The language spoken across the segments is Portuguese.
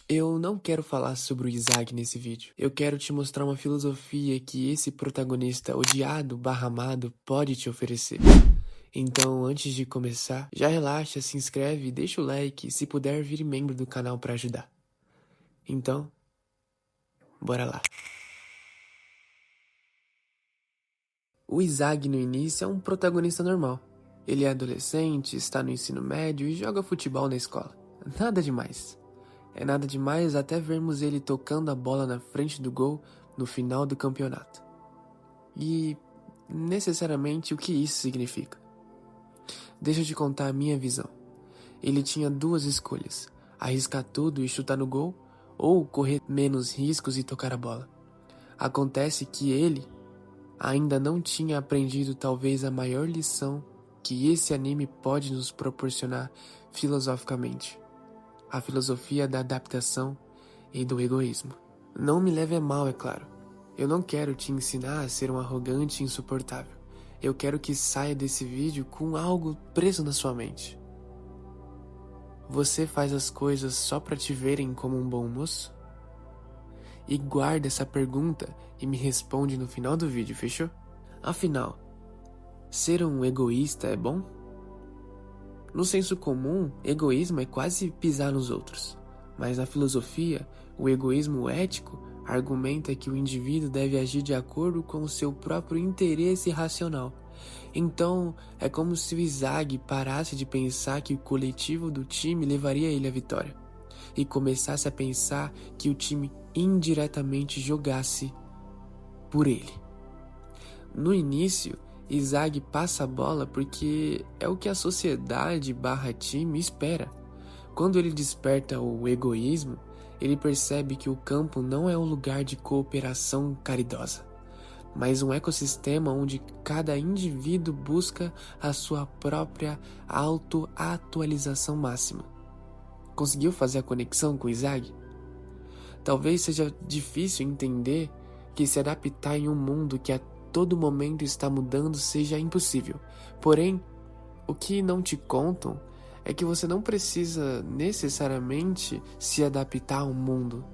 Eu não quero falar sobre o Isaac nesse vídeo. Eu quero te mostrar uma filosofia que esse protagonista odiado barra amado pode te oferecer. Então, antes de começar, já relaxa, se inscreve, deixa o like e se puder, vire membro do canal para ajudar. Então, bora lá. O Isaac no início é um protagonista normal. Ele é adolescente, está no ensino médio e joga futebol na escola. Nada demais. É nada demais até vermos ele tocando a bola na frente do gol no final do campeonato. E, necessariamente, o que isso significa? Deixa eu te contar a minha visão. Ele tinha duas escolhas: arriscar tudo e chutar no gol, ou correr menos riscos e tocar a bola. Acontece que ele ainda não tinha aprendido talvez a maior lição que esse anime pode nos proporcionar filosoficamente: a filosofia da adaptação e do egoísmo. Não me leve a mal, é claro. Eu não quero te ensinar a ser um arrogante e insuportável. Eu quero que saia desse vídeo com algo preso na sua mente. Você faz as coisas só para te verem como um bom moço? E guarda essa pergunta e me responde no final do vídeo, fechou? Afinal, ser um egoísta é bom? No senso comum, egoísmo é quase pisar nos outros. Mas na filosofia, o egoísmo ético argumenta que o indivíduo deve agir de acordo com o seu próprio interesse racional. Então, é como se o Isaac parasse de pensar que o coletivo do time levaria ele à vitória e começasse a pensar que o time indiretamente jogasse por ele. No início, Isaac passa a bola porque é o que a sociedade barra time espera. Quando ele desperta o egoísmo, ele percebe que o campo não é um lugar de cooperação caridosa, mas um ecossistema onde cada indivíduo busca a sua própria autoatualização máxima. Conseguiu fazer a conexão com Isaac? Talvez seja difícil entender que se adaptar em um mundo que a todo momento está mudando seja impossível. Porém, o que não te contam é que você não precisa necessariamente se adaptar ao mundo,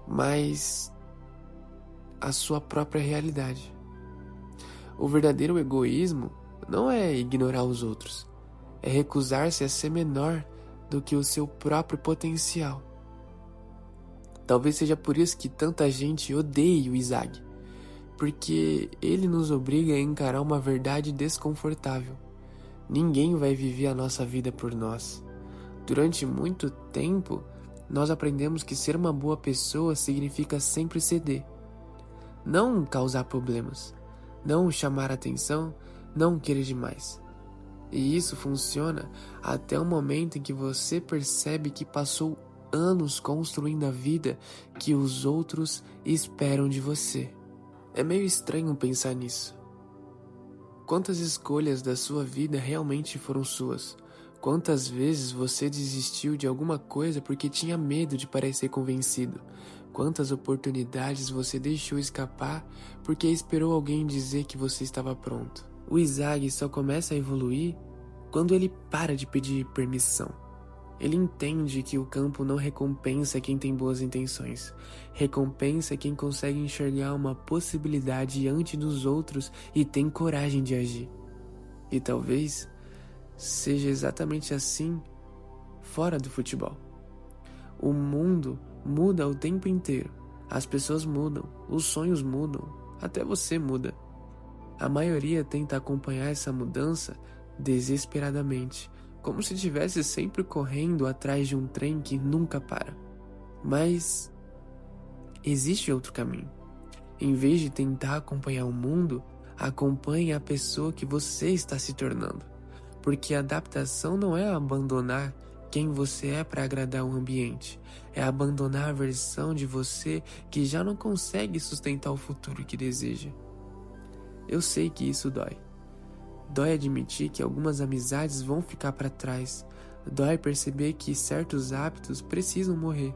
mas à sua própria realidade. O verdadeiro egoísmo não é ignorar os outros, é recusar-se a ser menor do que o seu próprio potencial. Talvez seja por isso que tanta gente odeia o Isaac, porque ele nos obriga a encarar uma verdade desconfortável. Ninguém vai viver a nossa vida por nós. Durante muito tempo, nós aprendemos que ser uma boa pessoa significa sempre ceder, não causar problemas, não chamar atenção, não querer demais. E isso funciona até o momento em que você percebe que passou anos construindo a vida que os outros esperam de você. É meio estranho pensar nisso. Quantas escolhas da sua vida realmente foram suas? Quantas vezes você desistiu de alguma coisa porque tinha medo de parecer convencido? Quantas oportunidades você deixou escapar porque esperou alguém dizer que você estava pronto? O Isaac só começa a evoluir quando ele para de pedir permissão. Ele entende que o campo não recompensa quem tem boas intenções, recompensa quem consegue enxergar uma possibilidade diante dos outros e tem coragem de agir. E talvez seja exatamente assim fora do futebol. O mundo muda o tempo inteiro, as pessoas mudam, os sonhos mudam, até você muda. A maioria tenta acompanhar essa mudança desesperadamente, como se estivesse sempre correndo atrás de um trem que nunca para. Mas existe outro caminho. Em vez de tentar acompanhar o mundo, acompanhe a pessoa que você está se tornando. Porque a adaptação não é abandonar quem você é para agradar o ambiente. É abandonar a versão de você que já não consegue sustentar o futuro que deseja. Eu sei que isso dói. Dói admitir que algumas amizades vão ficar para trás. Dói perceber que certos hábitos precisam morrer.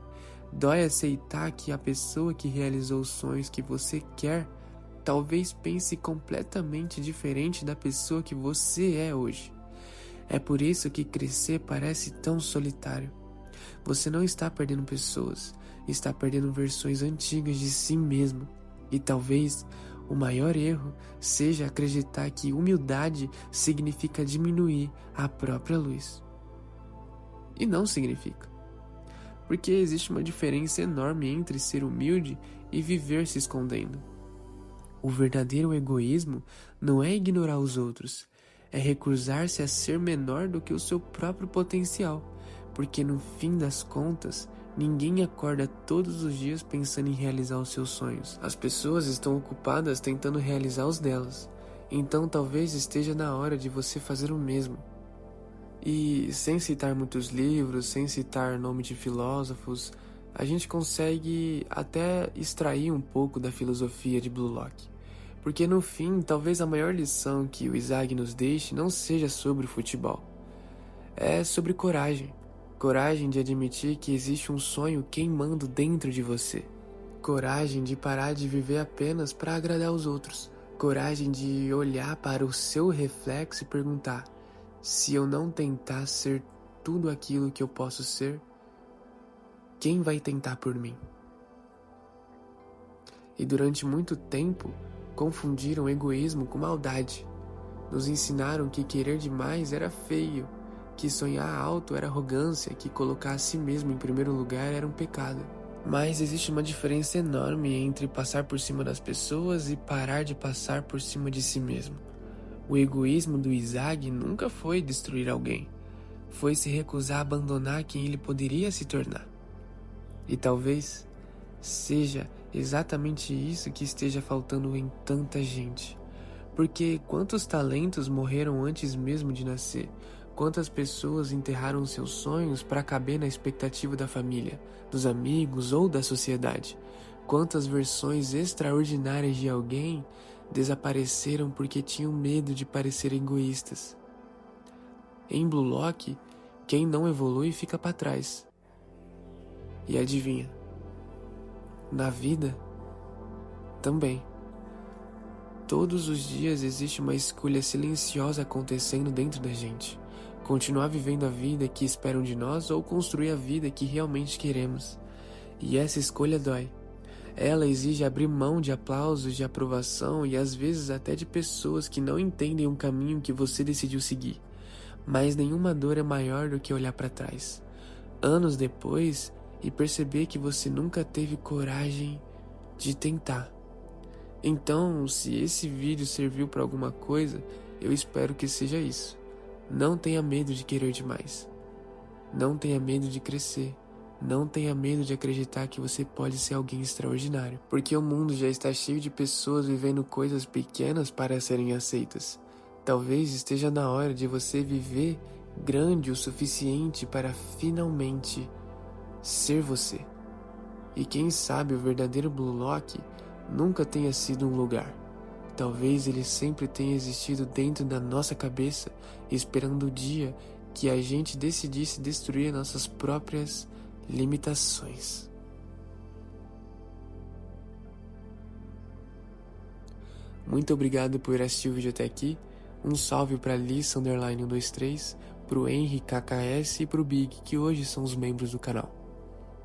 Dói aceitar que a pessoa que realizou os sonhos que você quer talvez pense completamente diferente da pessoa que você é hoje. É por isso que crescer parece tão solitário. Você não está perdendo pessoas, está perdendo versões antigas de si mesmo. E talvez o maior erro seja acreditar que humildade significa diminuir a própria luz. E não significa. Porque existe uma diferença enorme entre ser humilde e viver se escondendo. O verdadeiro egoísmo não é ignorar os outros, é recusar-se a ser menor do que o seu próprio potencial, porque no fim das contas, ninguém acorda todos os dias pensando em realizar os seus sonhos. As pessoas estão ocupadas tentando realizar os delas, então talvez esteja na hora de você fazer o mesmo. E sem citar muitos livros, sem citar nome de filósofos, a gente consegue até extrair um pouco da filosofia de Blue Lock. Porque no fim, talvez a maior lição que o Isaac nos deixe não seja sobre futebol. É sobre coragem. Coragem de admitir que existe um sonho queimando dentro de você. Coragem de parar de viver apenas para agradar os outros. Coragem de olhar para o seu reflexo e perguntar: se eu não tentar ser tudo aquilo que eu posso ser, quem vai tentar por mim? E durante muito tempo, confundiram egoísmo com maldade. Nos ensinaram que querer demais era feio, que sonhar alto era arrogância, que colocar a si mesmo em primeiro lugar era um pecado. Mas existe uma diferença enorme entre passar por cima das pessoas e parar de passar por cima de si mesmo. O egoísmo do Isaac nunca foi destruir alguém, foi se recusar a abandonar quem ele poderia se tornar. E talvez seja exatamente isso que esteja faltando em tanta gente. Porque quantos talentos morreram antes mesmo de nascer? Quantas pessoas enterraram seus sonhos para caber na expectativa da família, dos amigos ou da sociedade? Quantas versões extraordinárias de alguém desapareceram porque tinham medo de parecer egoístas? Em Blue Lock, quem não evolui fica para trás. E adivinha? Na vida, também. Todos os dias existe uma escolha silenciosa acontecendo dentro da gente. Continuar vivendo a vida que esperam de nós ou construir a vida que realmente queremos. E essa escolha dói. Ela exige abrir mão de aplausos, de aprovação e às vezes até de pessoas que não entendem o caminho que você decidiu seguir. Mas nenhuma dor é maior do que olhar para trás, anos depois, e perceber que você nunca teve coragem de tentar. Então, se esse vídeo serviu para alguma coisa, eu espero que seja isso. Não tenha medo de querer demais. Não tenha medo de crescer. Não tenha medo de acreditar que você pode ser alguém extraordinário. Porque o mundo já está cheio de pessoas vivendo coisas pequenas para serem aceitas. Talvez esteja na hora de você viver grande o suficiente para finalmente ser você. E quem sabe o verdadeiro Blue Lock nunca tenha sido um lugar. Talvez ele sempre tenha existido dentro da nossa cabeça, esperando o dia que a gente decidisse destruir nossas próprias limitações. Muito obrigado por assistir o vídeo até aqui. Um salve para Lissa_123, pro Henry KKS e pro Big, que hoje são os membros do canal.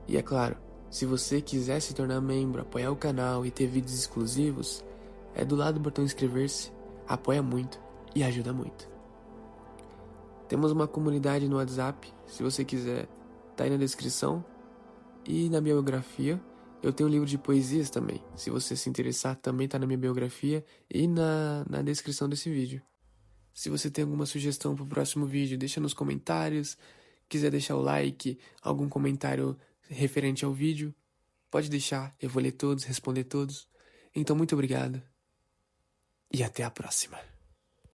E é claro, se você quiser se tornar membro, apoiar o canal e ter vídeos exclusivos, é do lado do botão inscrever-se, apoia muito e ajuda muito. Temos uma comunidade no WhatsApp, se você quiser, tá aí na descrição. E na minha biografia, eu tenho um livro de poesias também. Se você se interessar, também tá na minha biografia e na descrição desse vídeo. Se você tem alguma sugestão pro próximo vídeo, deixa nos comentários. Quiser deixar o like, algum comentário referente ao vídeo, pode deixar, eu vou ler todos, responder todos. Então muito obrigado e até a próxima.